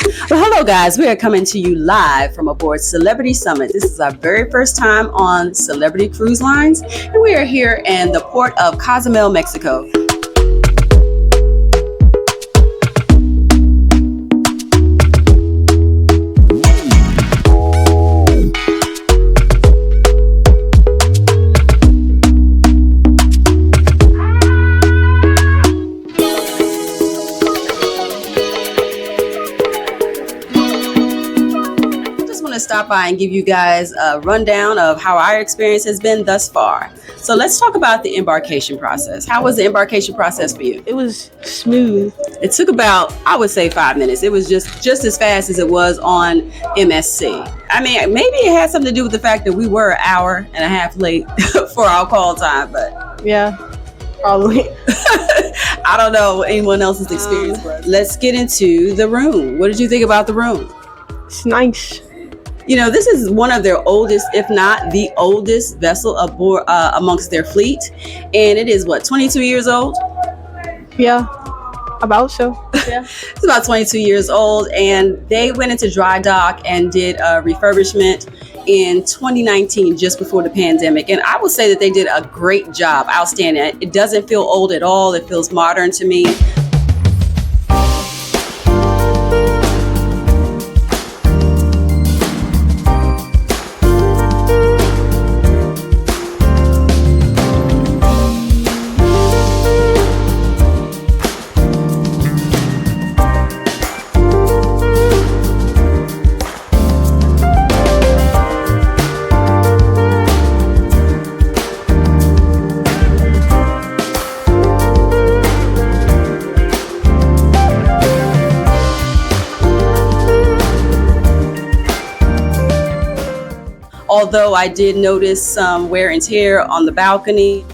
Well, hello guys, we are coming to you live from aboard Celebrity Summit. This is our very first time on Celebrity Cruise Lines, and we are here in the port of Cozumel, Mexico. Stop by and give you guys a rundown of how our experience has been thus far. So let's talk about the embarkation process. How was the embarkation process for you? It was smooth. It took about, I would say, 5 minutes. It was just as fast as it was on MSC. I mean, maybe it had something to do with the fact that we were an hour and a half late for our call time, but yeah, probably. I don't know what anyone else's experience was. Let's get into the room. What did you think about the room? It's nice. You know, this is one of their oldest, if not the oldest vessel aboard amongst their fleet. And it is, 22 years old? Yeah, about so. Yeah. It's about 22 years old. And they went into dry dock and did a refurbishment in 2019, just before the pandemic. And I would say that they did a great job, outstanding. It doesn't feel old at all. It feels modern to me. Although I did notice some wear and tear on the balcony.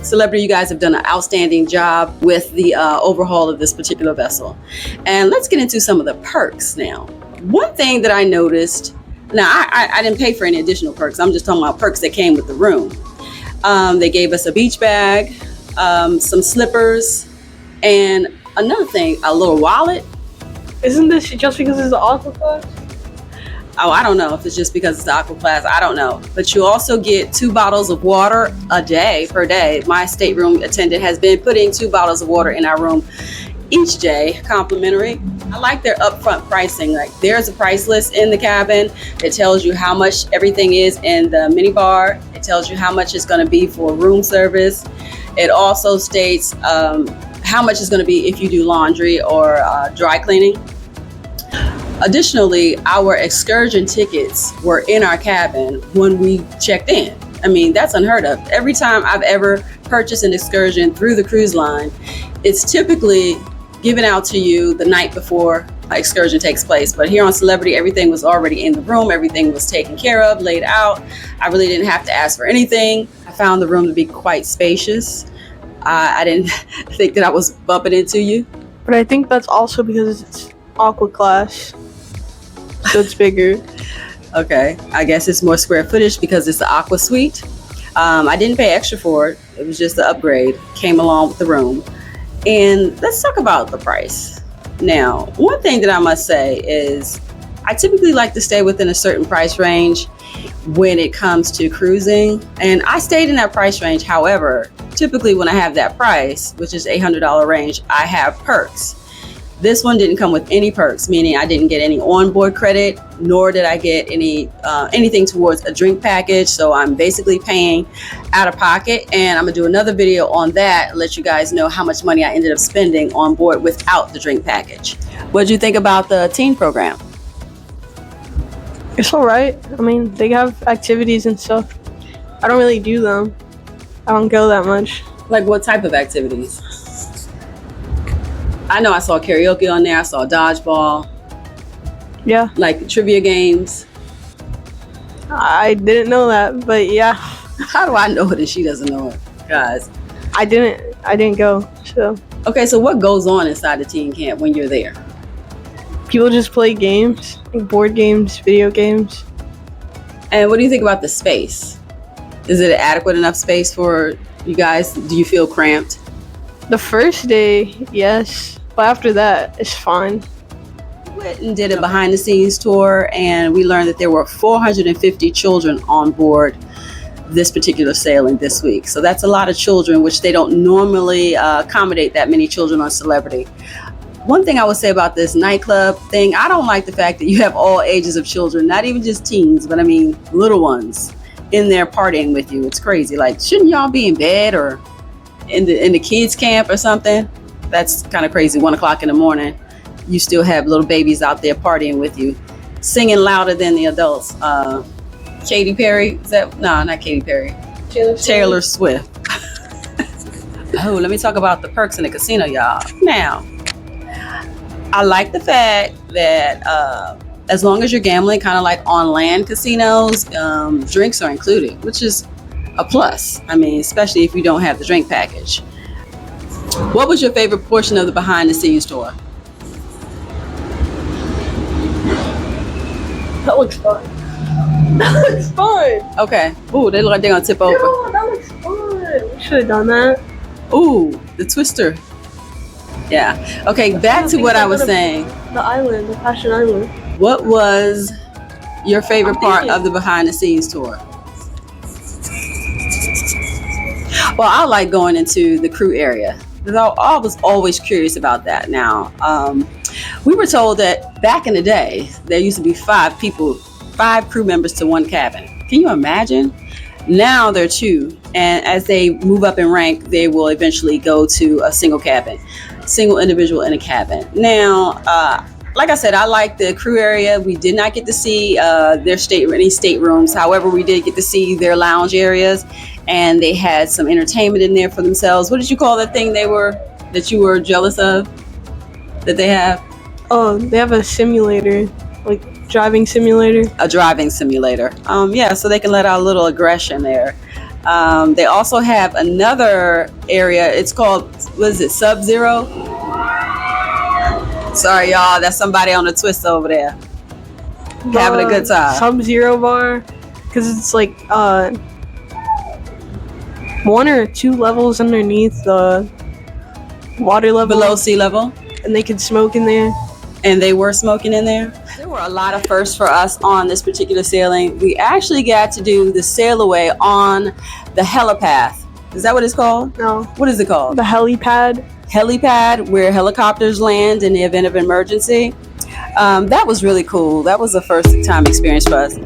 Celebrity, you guys have done an outstanding job with the overhaul of this particular vessel. And let's get into some of the perks now. One thing that I noticed, now I didn't pay for any additional perks. I'm just talking about perks that came with the room. They gave us a beach bag, some slippers, and another thing, a little wallet. Isn't this just because it's the aqua class? Oh, I don't know if it's just because it's the aqua class. I don't know. But you also get 2 bottles of water a day, per day. My stateroom attendant has been putting 2 bottles of water in our room each day, complimentary. I like their upfront pricing. Like, there's a price list in the cabin that tells you how much everything is in the minibar. It tells you how much it's going to be for room service. It also states how much it's going to be if you do laundry or dry cleaning. Additionally, our excursion tickets were in our cabin when we checked in. I mean, that's unheard of. Every time I've ever purchased an excursion through the cruise line, it's typically given out to you the night before an excursion takes place. But here on Celebrity, everything was already in the room. Everything was taken care of, laid out. I really didn't have to ask for anything. I found the room to be quite spacious. I didn't think that I was bumping into you. But I think that's also because it's aqua class. So it's bigger. Okay, I guess it's more square footage because it's the aqua suite. I didn't pay extra for it. It was just the upgrade. Came along with the room. And let's talk about the price. Now, one thing that I must say is I typically like to stay within a certain price range when it comes to cruising. And I stayed in that price range. However, typically when I have that price, which is $800 range, I have perks. This one didn't come with any perks, meaning I didn't get any onboard credit, nor did I get any anything towards a drink package. So I'm basically paying out of pocket, and I'm gonna do another video on that, let you guys know how much money I ended up spending on board without the drink package. What did you think about the teen program? It's all right. I mean, they have activities and stuff. I don't really do them. I don't go that much. Like what type of activities? I know I saw karaoke on there. I saw dodgeball. Yeah. Like trivia games. I didn't know that, but yeah. How do I know it and she doesn't know it? Guys. I didn't go, so. Okay, so what goes on inside the teen camp when you're there? People just play games, like board games, video games. And what do you think about the space? Is it adequate enough space for you guys? Do you feel cramped? The first day, yes. But after that, it's fine. We went and did a behind the scenes tour, and we learned that there were 450 children on board this particular sailing this week. So that's a lot of children, which they don't normally accommodate that many children on Celebrity. One thing I would say about this nightclub thing, I don't like the fact that you have all ages of children, not even just teens, but I mean little ones in there partying with you. It's crazy. Like, shouldn't y'all be in bed or in the kids camp or something? That's kind of crazy. 1 o'clock in the morning, you still have little babies out there partying with you, singing louder than the adults. Katy Perry, is that? No, not Katy Perry. Taylor Swift. Oh, let me talk about the perks in the casino, y'all. Now, I like the fact that as long as you're gambling, kind of like on land casinos, drinks are included, which is a plus. I mean, especially if you don't have the drink package. What was your favorite portion of the behind the scenes tour? That looks fun. That looks fun. Okay. Ooh, they look like they're gonna tip over. No, that looks fun. We should have done that. Ooh, the twister. Yeah. Okay, back to what I was saying. The island, the Passion Island. What was your favorite part of the behind the scenes tour? Well, I like going into the crew area. I was always curious about that. Now, we were told that back in the day, there used to be 5 crew members to one cabin. Can you imagine? Now there are 2. And as they move up in rank, they will eventually go to a single individual in a cabin. Now, like I said, I like the crew area. We did not get to see any staterooms. However, we did get to see their lounge areas, and they had some entertainment in there for themselves. What did you call that thing that you were jealous of that they have? Oh, they have a simulator, like driving simulator. A driving simulator. Yeah, so they can let out a little aggression there. They also have another area. It's called, what is it, Sub-Zero? Sorry, y'all. That's somebody on the twist over there. Having a good time. Sub-Zero bar. Because it's like 1 or 2 levels underneath the water level. Below sea level. And they could smoke in there. And they were smoking in there. There were a lot of firsts for us on this particular sailing. We actually got to do the sail away on the helipad. Is that what it's called? No. What is it called? The helipad. Helipad, where helicopters land in the event of emergency. That was really cool. That was a first time experience for us.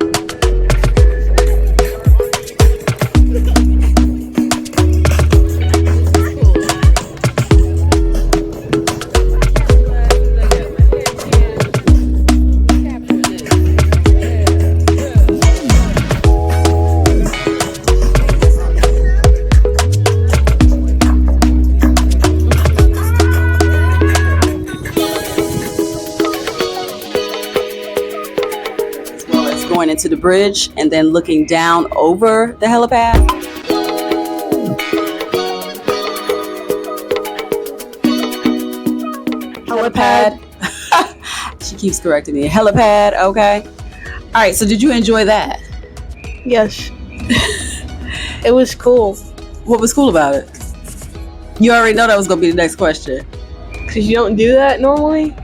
Going into the bridge and then looking down over the helipad. Helipad. She keeps correcting me. Helipad, okay. All right, so did you enjoy that? Yes. It was cool. What was cool about it? You already know that was going to be the next question. Because you don't do that normally?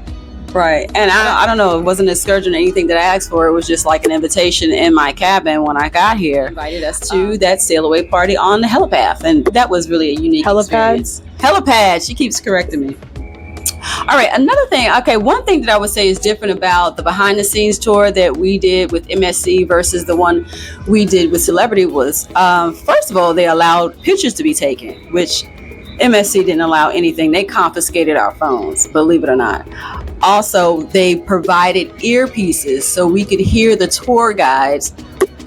Right. And I don't know, it wasn't an excursion or anything that I asked for. It was just like an invitation in my cabin when I got here. Invited us to that sail away party on the helipad. And that was really a unique experience. Helipad. She keeps correcting me. All right, another thing. Okay, one thing that I would say is different about the behind the scenes tour that we did with MSC versus the one we did with Celebrity was, first of all, they allowed pictures to be taken, which MSC didn't allow anything. They confiscated our phones, believe it or not. Also, they provided earpieces so we could hear the tour guides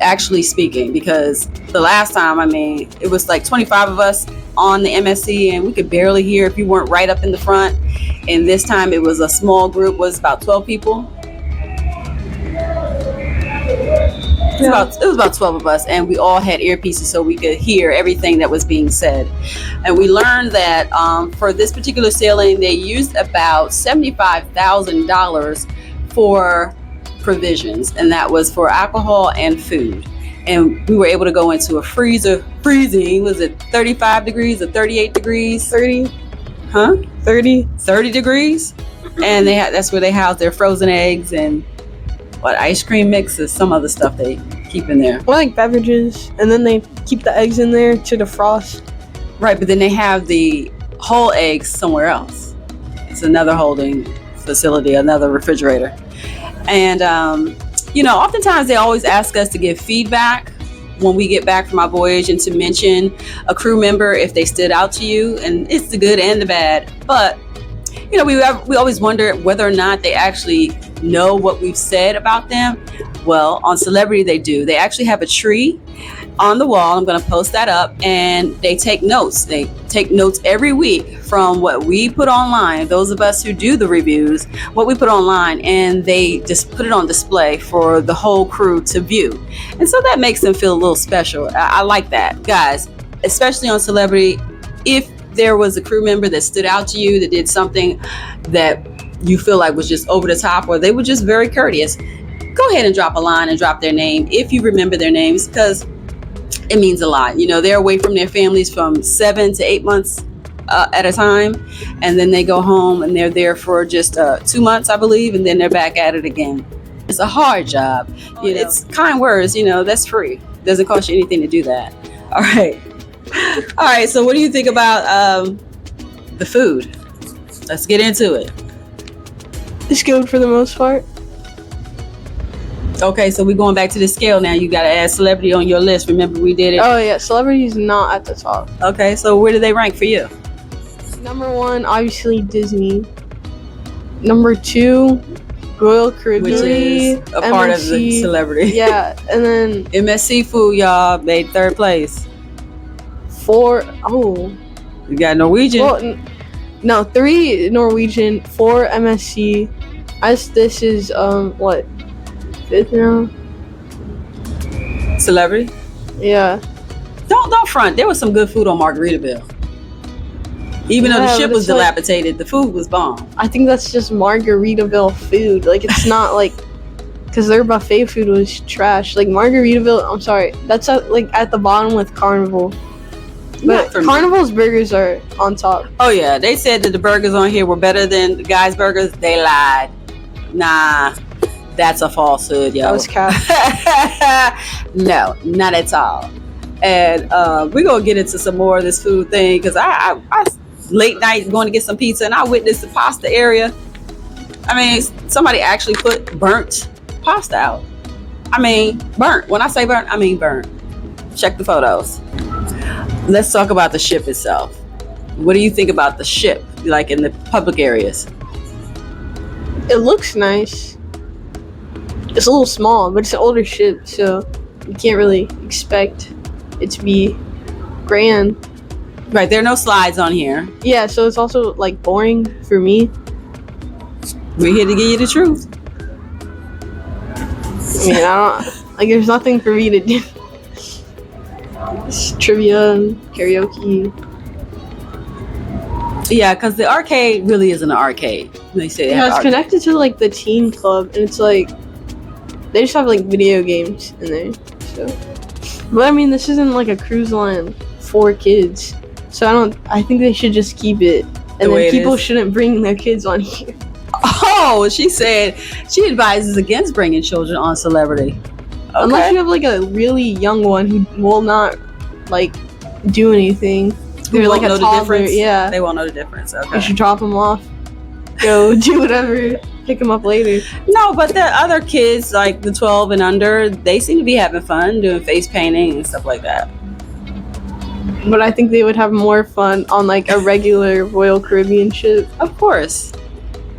actually speaking, because the last time, I mean, it was like 25 of us on the MSC and we could barely hear if you weren't right up in the front. And this time it was a small group, was about 12 people. It was about 12 of us, and we all had earpieces so we could hear everything that was being said. And we learned that for this particular sailing, they used about $75,000 for provisions, and that was for alcohol and food. And we were able to go into a freezing, was it 35 degrees or 38 degrees? 30. Huh? 30 degrees. And that's where they house their frozen eggs and ice cream mixes, some other stuff they keep in there. Or like beverages, and then they keep the eggs in there to defrost. Right, but then they have the whole eggs somewhere else. It's another holding facility, another refrigerator. And oftentimes they always ask us to give feedback when we get back from our voyage and to mention a crew member if they stood out to you, and it's the good and the bad. But we always wonder whether or not they actually know what we've said about them. Well, on Celebrity they do. They actually have a tree on the wall. I'm going to post that up, and they take notes. They take notes every week from what we put online, those of us who do the reviews, what we put online, and they just put it on display for the whole crew to view. And so that makes them feel a little special. I like that. Guys, especially on Celebrity, if there was a crew member that stood out to you, that did something that you feel like was just over the top, or they were just very courteous, go ahead and drop a line and drop their name if you remember their names, because it means a lot. They're away from their families from 7 to 8 months at a time, and then they go home and they're there for just 2 months, I believe, and then they're back at it again. It's a hard job. It's kind words, that's free. Doesn't cost you anything to do that. All right, so what do you think about the food? Let's get into it. It's good for the most part. Okay, so we're going back to the scale now. You got to add Celebrity on your list. Remember we did it? Oh yeah, Celebrity's not at the top. Okay, so where do they rank for you? Number 1, obviously Disney. Number 2, Royal Caribbean. Which is a part of the Celebrity. Yeah, and then MSC Food, y'all, made 3rd place. 4, oh. You got Norwegian. Well, no, 3 Norwegian, 4 MSC. This is, what? 5th now? Celebrity? Yeah. Don't front. There was some good food on Margaritaville. Even though the ship was dilapidated, the food was bomb. I think that's just Margaritaville food. Like, it's not like, because their buffet food was trash. Like, Margaritaville, I'm sorry, that's at the bottom with Carnival. But Carnival's burgers are on top. Oh yeah, they said that the burgers on here were better than the guys' burgers. They lied. Nah, that's a falsehood, yo. That was cap. No, not at all. And we're gonna get into some more of this food thing, because I late night going to get some pizza, and I witnessed the pasta area. I mean, somebody actually put burnt pasta out. I mean, burnt. When I say burnt, I mean burnt. Check the photos. Let's talk about the ship itself. What do you think about the ship, like in the public areas? It looks nice. It's a little small, but it's an older ship, so you can't really expect it to be grand. Right, there are no slides on here. Yeah, so it's also like boring for me. We're here to give you the truth. I mean, I don't, like, there's nothing for me to do. It's trivia and karaoke. Yeah, because the arcade really isn't an arcade. They say Yeah, it's connected to like the teen club, and it's like they just have like video games in there. So, but I mean, this isn't like a cruise line for kids, so I think they should just keep it, and then people shouldn't bring their kids on here. Oh, she said she advises against bringing children on Celebrity. Okay. Unless you have like a really young one who will not like do anything. They're like a toddler. Yeah, they won't know the difference. Okay. You should drop them off. go do whatever, pick them up later. No, but the other kids, like the 12 and under, they seem to be having fun doing face painting and stuff like that. But I think they would have more fun on like a regular Royal Caribbean ship. Of course.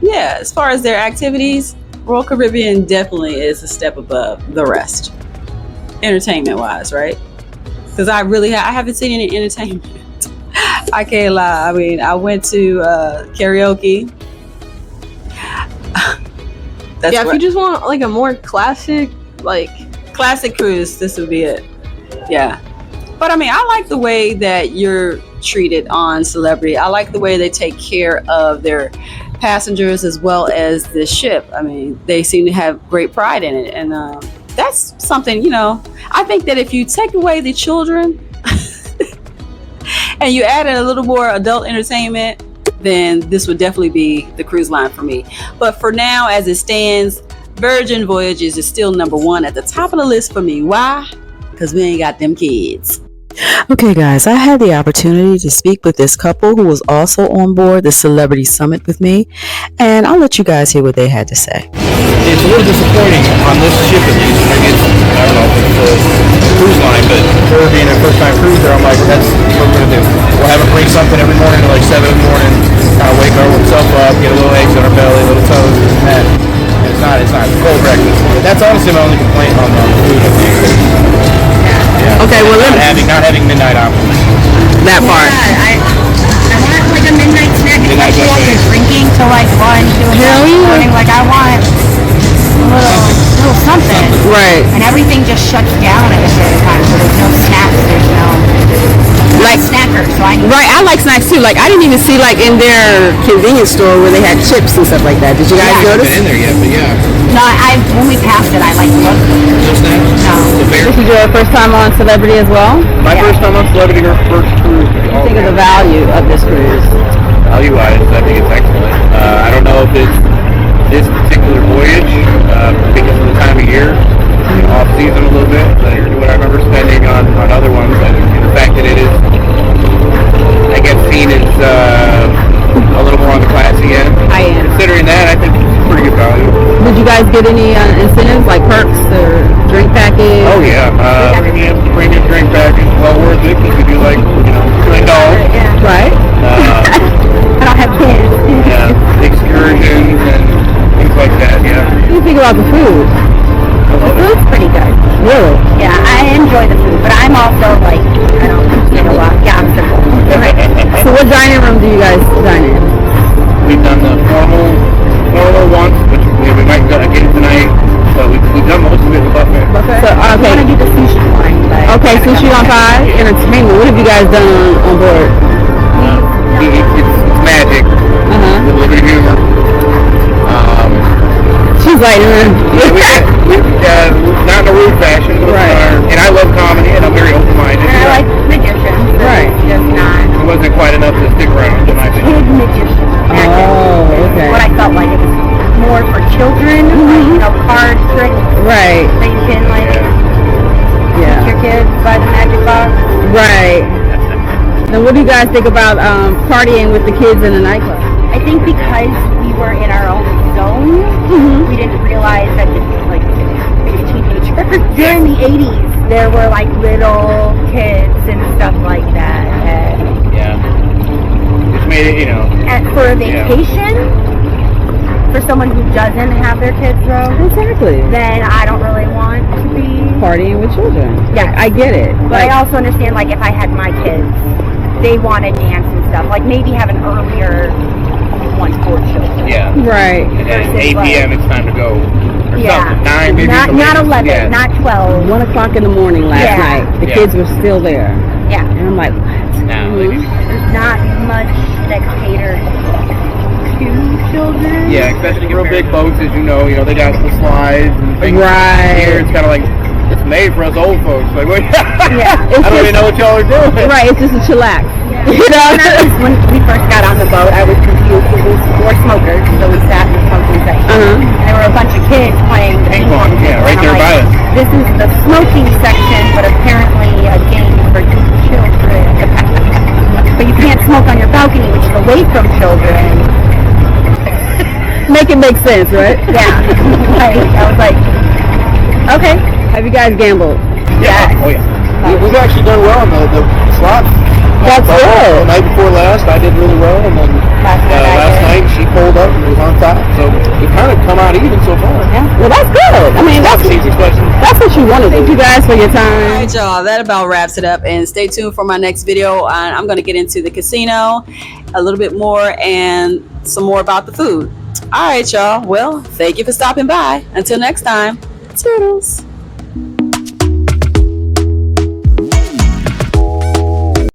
Yeah, as far as their activities, Royal Caribbean definitely is a step above the rest, entertainment wise, right? Because I haven't seen any entertainment. I can't lie. I mean, I went to karaoke. If you just want like a more classic cruise, this would be it. Yeah. But I mean, I like the way that you're treated on Celebrity. I like the way they take care of their passengers as well as the ship. I mean, they seem to have great pride in it. And that's something, I think that if you take away the children and you add in a little more adult entertainment, then this would definitely be the cruise line for me. But for now, as it stands, Virgin Voyages is still number one at the top of the list for me. Why? Because we ain't got them kids. Okay, guys, I had the opportunity to speak with this couple who was also on board the Celebrity Summit with me, and I'll let you guys hear what they had to say. It's a little disappointing on this ship at least. Maybe it's, I don't know, if it's a cruise line, but for being a first-time cruiser, I'm like, that's what we're going to do. We'll have them bring something every morning at like 7 in the morning, kind of wake ourselves up, get a little eggs on our belly, a little toast, and that. And it's not a cold breakfast. But that's honestly my only complaint on the food. Yeah. Okay, well, not having midnight options. That part. Yeah, I want like a midnight snack. If I feel like drinking till like 1, 2 in the morning, like I want a little something. Right. And everything just shuts down at a certain time, so there's no snacks, there's no snackers. So I like snacks too. Like I didn't even see like in their convenience store where they had chips and stuff like that. Did you guys notice? Been in there yet, but yeah. No, when we passed it, I like looked. No snacks? No. This is your first time on Celebrity as well? My first time on Celebrity, her first cruise. What do you think of the value of this cruise? Value-wise, I think it's excellent. I don't know if it's this particular voyage, because of the time of year, off-season a little bit, compared to what I remember spending on other ones. And the fact that it is, I guess, seen as a little more on the classy end. Considering that, I think it's pretty good value. Did you guys get any incentives like perks or drink package? Oh yeah, premium drink package, well worth it because we do like, $2. Right. I don't have kids. Yeah, excursions and things like that, yeah. What do you think about the food? The food's pretty good. Really? Yeah, I enjoy the food, but I'm also like, I don't eat a lot. Yeah, I'm simple. So what dining room do you guys dine in? We've done the formal once, which we might get tonight, but we've done most of it in the buffet. So, I want to do the sushi one. Okay, sushi on 5, entertainment. What have you guys done on board? It's magic. Uh-huh. With a little bit of humor. She's like, not in a rude fashion, but and I love comedy, and I'm very open-minded. And I like magicians. Right. Just not. It wasn't quite enough to stick around, in my opinion. Kid magician. oh, okay. What I felt like it was more for children, like, card tricks. Right. That you can teach Yeah. your kids by the magic box. Right. Then what do you guys think about partying with the kids in the nightclub? I think because we were in our own zone, we didn't realize that this was like teenagers. During the 80s, there were like little kids and stuff like that. Yeah. Just made it, And for a vacation, for someone who doesn't have their kids though, Exactly. then I don't really want to be Partying with children. Yeah. I get it. But I also understand, like, if I had my kids, they want to dance and stuff. Like, maybe have an earlier one for children. Yeah. Right. And then 8 p.m. it's time to go. Or something. 9 maybe. Not 11, yeah. not 12. 1 o'clock in the morning last night. The kids were still there. Yeah. And I'm like, what? No, There's not much that caters to children. yeah, especially real big boats, as you know, they got the slides and things. Right. Here it's kind of like, it's made for us old folks. Like, what? Yeah. I don't even know what y'all are doing. Right, it's just a chillax. You know, when we first got on the boat, I was confused because it was for smokers, so we sat in the smoking section, and there were a bunch of kids playing the Ping pong, yeah, right there by us. This is the smoking section, but apparently a game for children. But you can't smoke on your balcony, which is away from children. Make it make sense, right? Yeah. Like, I was like, okay. Have you guys gambled? Yeah. Oh yeah. We've actually done well on the slots. That's The good. night before last, I did really well, and then last night she pulled up and was on top. So we kind of come out even so far. Yeah. Well, that's good. I mean, that's what you want to do. Thank you guys for your time. All right, y'all. That about wraps it up. And stay tuned for my next video. I'm going to get into the casino a little bit more and some more about the food. All right, y'all. Well, thank you for stopping by. Until next time. Toodles.